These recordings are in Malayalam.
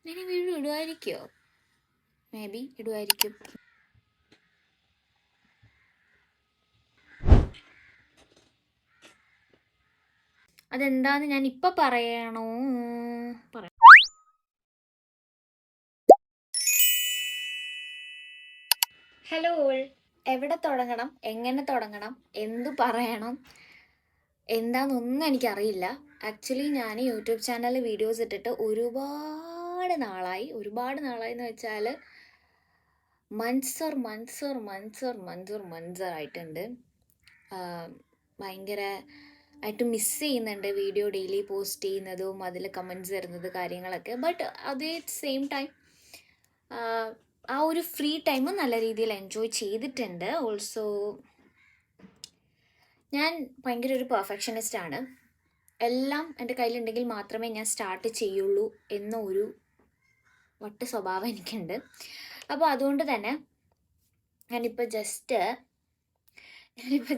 ഇനി വീഡിയോ ഇടുമായിരിക്കുമോ? മേ ബി ഇടുമായിരിക്കും. അതെന്താന്ന് ഞാൻ ഇപ്പം പറയണോ? ഹലോ ഓൾ, എവിടെ തുടങ്ങണം, എങ്ങനെ തുടങ്ങണം, എന്തു പറയണം, എന്താണെന്നൊന്നും എനിക്കറിയില്ല. ആക്ച്വലി ഞാൻ യൂട്യൂബ് ചാനലിൽ വീഡിയോസ് ഇട്ടിട്ട് ഒരുപാട് നാളായി എന്ന് വെച്ചാൽ മന്ത്സർ ആയിട്ടുണ്ട്. ഭയങ്കര ആയിട്ട് മിസ് ചെയ്യുന്നുണ്ട് വീഡിയോ ഡെയിലി പോസ്റ്റ് ചെയ്യുന്നതും അതിൽ കമൻറ്റ്സ് വരുന്നത് കാര്യങ്ങളൊക്കെ. ബട്ട് അതേ സെയിം ടൈം ആ ഒരു ഫ്രീ ടൈം നല്ല രീതിയിൽ എൻജോയ് ചെയ്തിട്ടുണ്ട്. ഓൾസോ ഞാൻ ഭയങ്കര ഒരു പെർഫെക്ഷനിസ്റ്റാണ്. എല്ലാം എൻ്റെ കയ്യിലുണ്ടെങ്കിൽ മാത്രമേ ഞാൻ സ്റ്റാർട്ട് ചെയ്യുള്ളൂ എന്ന ഒരു വട്ട് സ്വഭാവം എനിക്കുണ്ട്. അപ്പോൾ അതുകൊണ്ട് തന്നെ ഞാനിപ്പോൾ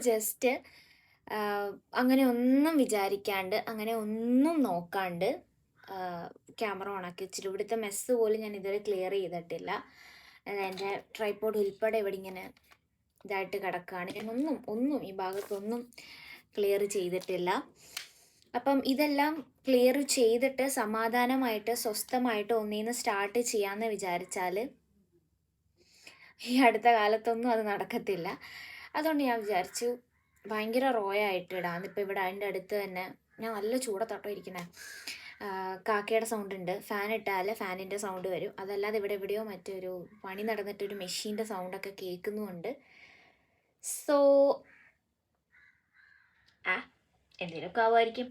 ജസ്റ്റ് അങ്ങനെ ഒന്നും വിചാരിക്കാണ്ട്, അങ്ങനെ ഒന്നും നോക്കാണ്ട് ക്യാമറ ഓണാക്കി വെച്ചിട്ട് ഇവിടുത്തെ മെസ്സ് പോലും ഞാൻ ഇതുവരെ ക്ലിയർ ചെയ്തിട്ടില്ല. എൻ്റെ ട്രൈപോഡ് ഉൾപ്പെടെ ഇവിടെ ഇങ്ങനെ ഇതായിട്ട് കിടക്കുകയാണ്. ഞാനൊന്നും ഈ ഭാഗത്തൊന്നും ക്ലിയർ ചെയ്തിട്ടില്ല. അപ്പം ഇതെല്ലാം ക്ലിയർ ചെയ്തിട്ട് സമാധാനമായിട്ട് സ്വസ്ഥമായിട്ട് ഒന്നീന്ന് സ്റ്റാർട്ട് ചെയ്യാമെന്ന് വിചാരിച്ചാൽ ഈ അടുത്ത കാലത്തൊന്നും അത് നടക്കത്തില്ല. അതുകൊണ്ട് ഞാൻ വിചാരിച്ചു ഭയങ്കര റോയായിട്ട് ഇടാം. ഇപ്പം ഇവിടെ അതിൻ്റെ അടുത്ത് തന്നെ ഞാൻ നല്ല ചൂടത്തോട്ടം ഇരിക്കണേ, കാക്കയുടെ സൗണ്ട് ഉണ്ട്. ഫാൻ ഇട്ടാൽ ഫാനിൻ്റെ സൗണ്ട് വരും. അതല്ലാതെ ഇവിടെ എവിടെയോ മറ്റൊരു പണി നടന്നിട്ടൊരു മെഷീൻ്റെ സൗണ്ടൊക്കെ കേൾക്കുന്നുമുണ്ട്. സോ എന്തെങ്കിലുമൊക്കെ ആവുമായിരിക്കും.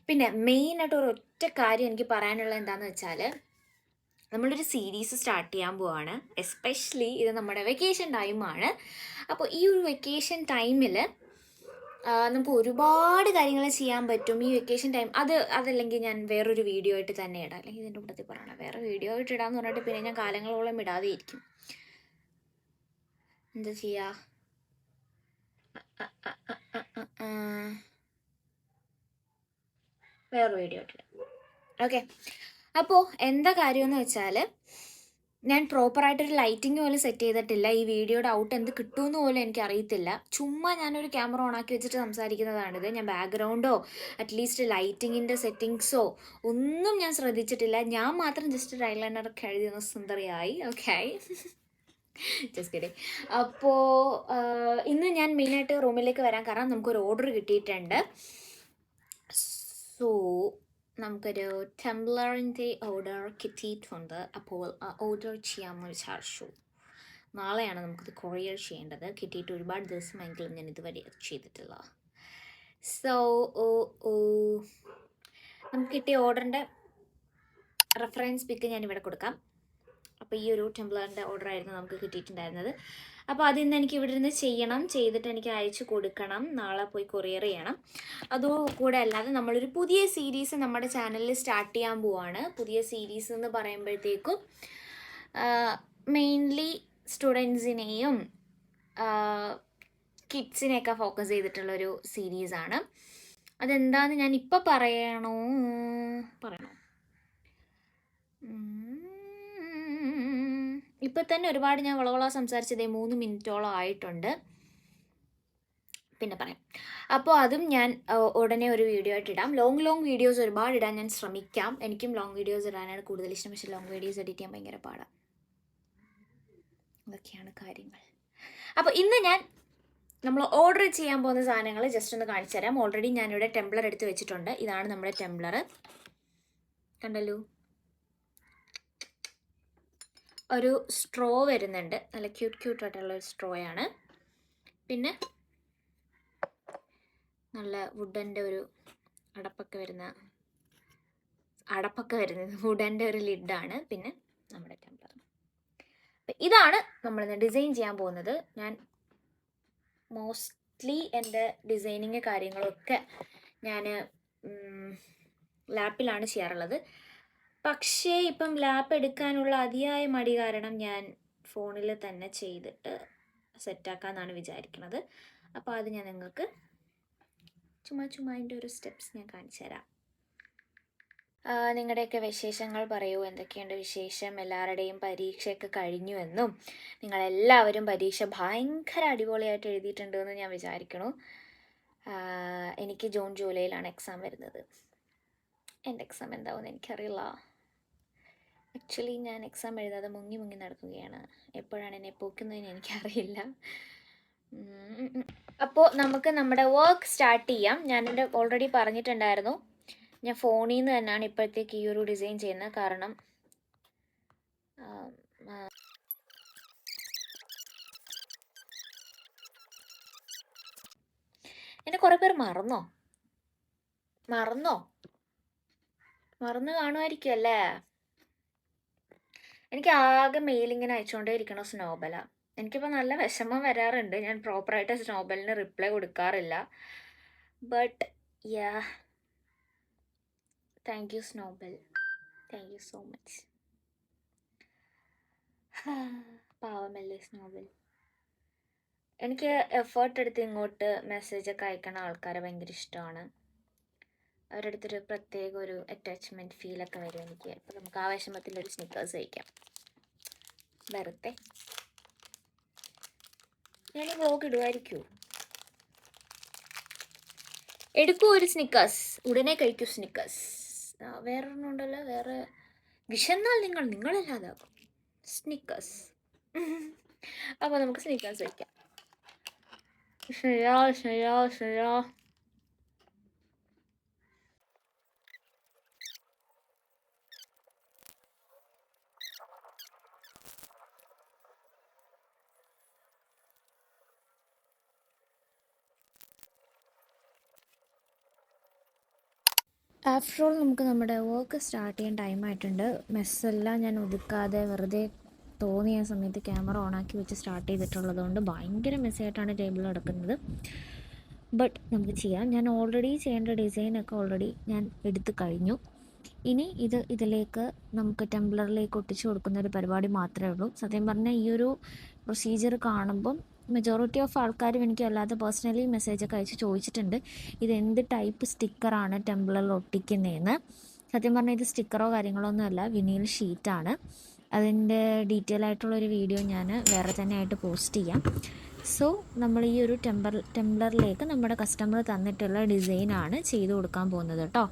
പിന്നെ മെയിനായിട്ട് ഒരൊറ്റ കാര്യം എനിക്ക് പറയാനുള്ളത് എന്താണെന്ന് വെച്ചാൽ, നമ്മളൊരു സീരീസ് സ്റ്റാർട്ട് ചെയ്യാൻ പോവാണ്. എസ്പെഷ്യലി ഇത് നമ്മുടെ വെക്കേഷൻ ടൈമാണ്. അപ്പോൾ ഈ ഒരു വെക്കേഷൻ ടൈമിൽ നമുക്ക് ഒരുപാട് കാര്യങ്ങൾ ചെയ്യാൻ പറ്റും ഈ വെക്കേഷൻ ടൈം. അതല്ലെങ്കിൽ ഞാൻ വേറൊരു വീഡിയോ ആയിട്ട് തന്നെ ഇടാം. അല്ലെങ്കിൽ ഇതിൻ്റെ കൂട്ടത്തിൽ പറയണം വേറെ വീഡിയോ ആയിട്ട് ഇടാമെന്ന് പറഞ്ഞിട്ട് പിന്നെ ഞാൻ കാലങ്ങളോളം ഇടാതെ ഇരിക്കും. എന്താ ചെയ്യുക? വേറെ വീഡിയോ ആയിട്ട് ഇടാം. ഓക്കെ. അപ്പോൾ എന്താ കാര്യമെന്ന് വെച്ചാൽ, ഞാൻ പ്രോപ്പറായിട്ടൊരു ലൈറ്റിംഗ് പോലും സെറ്റ് ചെയ്തിട്ടില്ല. ഈ വീഡിയോയുടെ ഔട്ട് എന്ത് കിട്ടുമെന്ന് പോലും എനിക്കറിയത്തില്ല. ചുമ്മാ ഞാനൊരു ക്യാമറ ഓണാക്കി വെച്ചിട്ട് സംസാരിക്കുന്നതാണിത്. ഞാൻ ബാക്ക്ഗ്രൗണ്ടോ അറ്റ്ലീസ്റ്റ് ലൈറ്റിങ്ങിൻ്റെ സെറ്റിങ്സോ ഒന്നും ഞാൻ ശ്രദ്ധിച്ചിട്ടില്ല. ഞാൻ മാത്രം ജസ്റ്റ് ഒരു ഐലൈനറൊക്കെ എഴുതിയൊന്ന് സുന്ദരിയായി. Okay, just kidding. അപ്പോൾ ഇന്ന് ഞാൻ മെയിനായിട്ട് റൂമിലേക്ക് വരാൻ കാരണം നമുക്കൊരു ഓർഡർ കിട്ടിയിട്ടുണ്ട്. സോ നമുക്കൊരു ടെംബ്ലറിൻ്റെ ഓർഡർ കിട്ടിയിട്ടുണ്ട്. അപ്പോൾ ഓർഡർ ചെയ്യാമെന്ന് വിചാരിച്ചു. നാളെയാണ് നമുക്കിത് കൊറിയർ ചെയ്യേണ്ടത്. കിട്ടിയിട്ട് ഒരുപാട് ദിവസമെങ്കിലും ഞാൻ ഇതുവരെ ചെയ്തിട്ടില്ല. സോ നമുക്ക് കിട്ടിയ ഓർഡറിൻ്റെ റെഫറൻസ് പിക്ക് ഞാനിവിടെ കൊടുക്കാം. അപ്പോൾ ഈ ഒരു ടെംബ്ലറിൻ്റെ ഓർഡർ ആയിരുന്നു നമുക്ക് കിട്ടിയിട്ടുണ്ടായിരുന്നത്. അപ്പോൾ അതിന്ന് എനിക്ക് ഇവിടെ നിന്ന് ചെയ്തിട്ട് എനിക്ക് അയച്ചു കൊടുക്കണം. നാളെ പോയി കൊറിയർ ചെയ്യണം. അതുകൂടെ അല്ലാതെ നമ്മളൊരു പുതിയ സീരീസ് നമ്മുടെ ചാനലിൽ സ്റ്റാർട്ട് ചെയ്യാൻ പോവാണ്. പുതിയ സീരീസ് എന്ന് പറയുമ്പോഴത്തേക്കും മെയിൻലി സ്റ്റുഡൻസിനെയും കിഡ്സിനെയൊക്കെ ഫോക്കസ് ചെയ്തിട്ടുള്ളൊരു സീരീസാണ്. അതെന്താണെന്ന് ഞാൻ ഇപ്പം പറയണോ? ഇപ്പം തന്നെ ഒരുപാട് ഞാൻ വളവള സംസാരിച്ചതേ 3 മിനിറ്റോളം ആയിട്ടുണ്ട്. പിന്നെ പറയാം. അപ്പോൾ അതും ഞാൻ ഉടനെ ഒരു വീഡിയോ ആയിട്ട് ഇടാം. ലോങ് വീഡിയോസ് ഒരുപാട് ഇടാൻ ഞാൻ ശ്രമിക്കാം. എനിക്കും ലോങ് വീഡിയോസ് ഇടാനാണ് കൂടുതൽ ഇഷ്ടം. പക്ഷേ ലോങ് വീഡിയോസ് എഡിറ്റ് ചെയ്യാൻ ഭയങ്കര പാടാണ്. ഇതൊക്കെയാണ് കാര്യങ്ങൾ. അപ്പോൾ ഇന്ന് നമ്മൾ ഓർഡർ ചെയ്യാൻ പോകുന്ന സാധനങ്ങൾ ജസ്റ്റ് ഒന്ന് കാണിച്ചു തരാം. ഓൾറെഡി ഞാനിവിടെ ടെംബ്ലർ എടുത്ത് വെച്ചിട്ടുണ്ട്. ഇതാണ് നമ്മുടെ ടെംബ്ലർ, കണ്ടല്ലോ. ഒരു സ്ട്രോ വരുന്നുണ്ട്, നല്ല ക്യൂട്ടായിട്ടുള്ള ഒരു സ്ട്രോയാണ്. പിന്നെ നല്ല വുഡൻ്റെ ഒരു അടപ്പൊക്കെ വരുന്നത് വുഡൻ്റെ ഒരു ലിഡാണ്. പിന്നെ നമ്മുടെ ടെംബ്ലർ. ഇതാണ് നമ്മളിന്ന് ഡിസൈൻ ചെയ്യാൻ പോകുന്നത്. ഞാൻ മോസ്റ്റ്ലി എൻ്റെ ഡിസൈനിങ് കാര്യങ്ങളൊക്കെ ഞാൻ ലാപ്പിലാണ് ചെയ്യാറുള്ളത്. പക്ഷേ ഇപ്പം ലാപ്പ് എടുക്കാനുള്ള അതിയായ മടി കാരണം ഞാൻ ഫോണിൽ തന്നെ ചെയ്തിട്ട് സെറ്റാക്കാമെന്നാണ് വിചാരിക്കുന്നത്. അപ്പോൾ അത് ഞാൻ നിങ്ങൾക്ക് ചുമ്മാ അതിൻ്റെ ഒരു സ്റ്റെപ്സ് ഞാൻ കാണിച്ചു തരാം. നിങ്ങളുടെയൊക്കെ വിശേഷങ്ങൾ പറയൂ. എന്തൊക്കെയുണ്ട് വിശേഷം? എല്ലാവരുടെയും പരീക്ഷയൊക്കെ കഴിഞ്ഞു എന്നും നിങ്ങളെല്ലാവരും പരീക്ഷ ഭയങ്കര അടിപൊളിയായിട്ട് എഴുതിയിട്ടുണ്ടെന്ന് ഞാൻ വിചാരിക്കണു. എനിക്ക് ജൂൺ ജൂലൈയിലാണ് എക്സാം വരുന്നത്. എൻ്റെ എക്സാം എന്താവുമെന്ന് എനിക്കറിയില്ല. ആക്ച്വലി ഞാൻ എക്സാം എഴുതാതെ മുങ്ങി മുങ്ങി നടക്കുകയാണ്. എപ്പോഴാണ് എന്നെ പോക്കുന്നതെന്ന് എനിക്കറിയില്ല. അപ്പോൾ നമുക്ക് നമ്മുടെ വർക്ക് സ്റ്റാർട്ട് ചെയ്യാം. ഞാനെൻ്റെ ഓൾറെഡി പറഞ്ഞിട്ടുണ്ടായിരുന്നു, ഞാൻ ഫോണിൽ നിന്ന് തന്നെയാണ് ഇപ്പോഴത്തേക്ക് ഈ ഒരു ഡിസൈൻ ചെയ്യുന്നത്. കാരണം എന്നെ കുറേ പേർ മറന്നു കാണുമായിരിക്കും അല്ലേ? എനിക്ക് ആകെ മെയിലിങ്ങനെ അയച്ചുകൊണ്ടേ ഇരിക്കണ സ്നോബല. എനിക്കിപ്പോൾ നല്ല വിഷമം വരാറുണ്ട്. ഞാൻ പ്രോപ്പറായിട്ട് സ്നോബലിന് റിപ്ലൈ കൊടുക്കാറില്ല. But ya, thank you Snowball, thank you so much. പാവമല്ലേ സ്നോബൽ. എനിക്ക് എഫേർട്ട് എടുത്ത് ഇങ്ങോട്ട് മെസ്സേജൊക്കെ അയക്കണ ആൾക്കാരെ ഭയങ്കര ഇഷ്ടമാണ്. അവരുടെ അടുത്തൊരു പ്രത്യേക ഒരു അറ്റാച്ച്മെൻറ്റ് ഫീലൊക്കെ വരും എനിക്ക്. അപ്പോൾ നമുക്ക് ആ വിഷമത്തിലൊരു സ്നിക്കേഴ്സ് കഴിക്കാം വെറുതെ. ഞാൻ വ്ലോഗ് ഇടുമായിരിക്കൂ. എടുക്കൂ ഒരു സ്നിക്കേഴ്സ്, ഉടനെ കഴിക്കൂ സ്നിക്കേഴ്സ്. വേറൊരെണ്ണം ഉണ്ടല്ലോ, വേറെ വിശന്നാൽ നിങ്ങളല്ലാതാക്കും സ്നിക്കേഴ്സ്. അപ്പോൾ നമുക്ക് സ്നിക്കേഴ്സ് കഴിക്കാം. ശരിയാ. ആഫ്റ്റർ ഓൾ നമുക്ക് നമ്മുടെ വർക്ക് സ്റ്റാർട്ട് ചെയ്യാൻ ടൈമായിട്ടുണ്ട്. മെസ്സെല്ലാം ഞാൻ ഒതുക്കാതെ വെറുതെ തോന്നിയ സമയത്ത് ക്യാമറ ഓണാക്കി വെച്ച് സ്റ്റാർട്ട് ചെയ്തിട്ടുള്ളത് കൊണ്ട് ഭയങ്കര മെസ്സായിട്ടാണ് ടേബിൾ കിടക്കുന്നത്. ബട്ട് നമുക്ക് ചെയ്യാം. ഞാൻ ഓൾറെഡി ചെയ്യേണ്ട ഡിസൈനൊക്കെ ഓൾറെഡി ഞാൻ എടുത്തു കഴിഞ്ഞു. ഇനി ഇതിലേക്ക് നമുക്ക് ടെംപ്ലറിലേക്ക് ഒട്ടിച്ചു കൊടുക്കുന്ന ഒരു പരിപാടി മാത്രമേ ഉള്ളൂ. സത്യം പറഞ്ഞാൽ ഈ ഒരു പ്രൊസീജിയർ കാണുമ്പം മെജോറിറ്റി ഓഫ് ആൾക്കാരും എനിക്ക് അല്ലാതെ പേഴ്സണലി മെസ്സേജൊക്കെ അയച്ച് ചോദിച്ചിട്ടുണ്ട്, ഇത് എന്ത് ടൈപ്പ് സ്റ്റിക്കറാണ് ടെംപ്ലറിൽ ഒട്ടിക്കുന്നതെന്ന്. സത്യം പറഞ്ഞാൽ ഇത് സ്റ്റിക്കറോ കാര്യങ്ങളോ ഒന്നുമല്ല, വിനീൽ ഷീറ്റാണ്. അതിൻ്റെ ഡീറ്റെയിൽ ആയിട്ടുള്ളൊരു വീഡിയോ ഞാൻ വേറെ തന്നെ ആയിട്ട് പോസ്റ്റ് ചെയ്യാം. സോ നമ്മൾ ഈ ഒരു ടെംപ്ലറിലേക്ക് നമ്മുടെ കസ്റ്റമർ തന്നിട്ടുള്ള ഡിസൈനാണ് ചെയ്ത് കൊടുക്കാൻ പോകുന്നത് കേട്ടോ.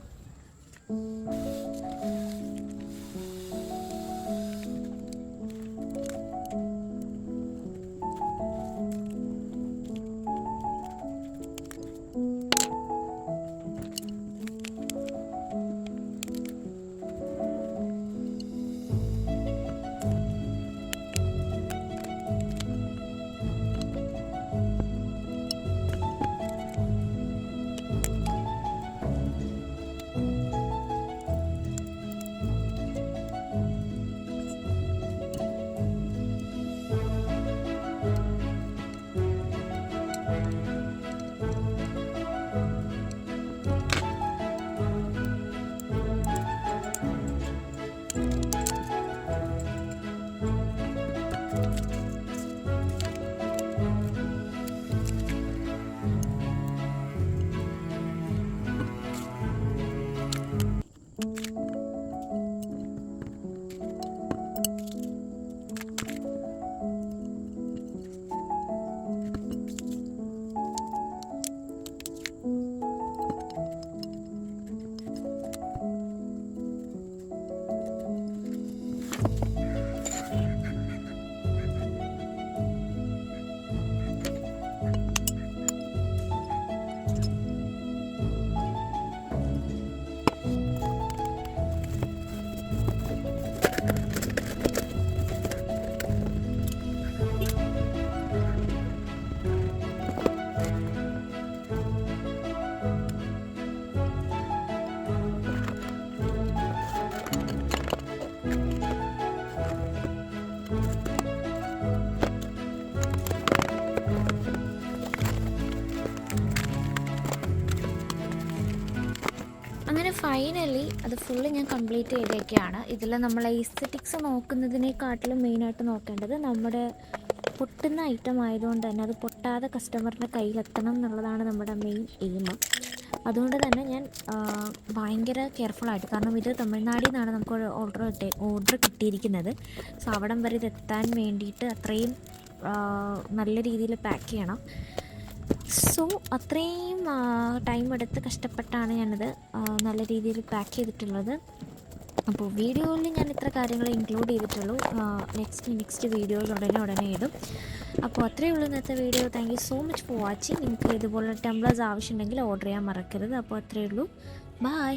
അങ്ങനെ ഫൈനലി അത് ഫുള്ള് ഞാൻ കംപ്ലീറ്റ് ചെയ്തേക്കാണ്. ഇതിൽ നമ്മൾ എസ്തെറ്റിക്സ് നോക്കുന്നതിനെക്കാട്ടിലും മെയിനായിട്ട് നോക്കേണ്ടത് നമ്മുടെ പൊട്ടുന്ന ഐറ്റം ആയതുകൊണ്ട് തന്നെ അത് പൊട്ടാതെ കസ്റ്റമറിൻ്റെ കയ്യിലെത്തണം എന്നുള്ളതാണ് നമ്മുടെ മെയിൻ എയിം. അതുകൊണ്ട് തന്നെ ഞാൻ ഭയങ്കര കെയർഫുള്ളായിട്ട്, കാരണം ഇത് തമിഴ്നാട്ടിൽ നിന്നാണ് നമുക്ക് ഓർഡർ കിട്ടിയിരിക്കുന്നത്. സോ അവിടം വരെ ഇതെത്താൻ വേണ്ടിയിട്ട് അത്രയും നല്ല രീതിയിൽ പാക്ക് ചെയ്യണം. സോ അത്രയും ടൈം എടുത്ത് കഷ്ടപ്പെട്ടാണ് ഞാനത് നല്ല രീതിയിൽ പാക്ക് ചെയ്തിട്ടുള്ളത്. അപ്പോൾ വീഡിയോയിൽ ഞാൻ ഇത്ര കാര്യങ്ങൾ ഇൻക്ലൂഡ് ചെയ്തിട്ടുള്ളൂ. നെക്സ്റ്റ് വീഡിയോസ് ഉടനെ ഇടും. അപ്പോൾ അത്രയേ ഉള്ളൂ ഇന്നത്തെ video. Thank you so much for watching. നിങ്ങൾക്ക് ഇതുപോലെ ടെംപ്ലേഴ്സ് ആവശ്യമുണ്ടെങ്കിൽ ഓർഡർ ചെയ്യാൻ മറക്കരുത്. അപ്പോൾ അത്രയേ ഉള്ളൂ. ബൈ.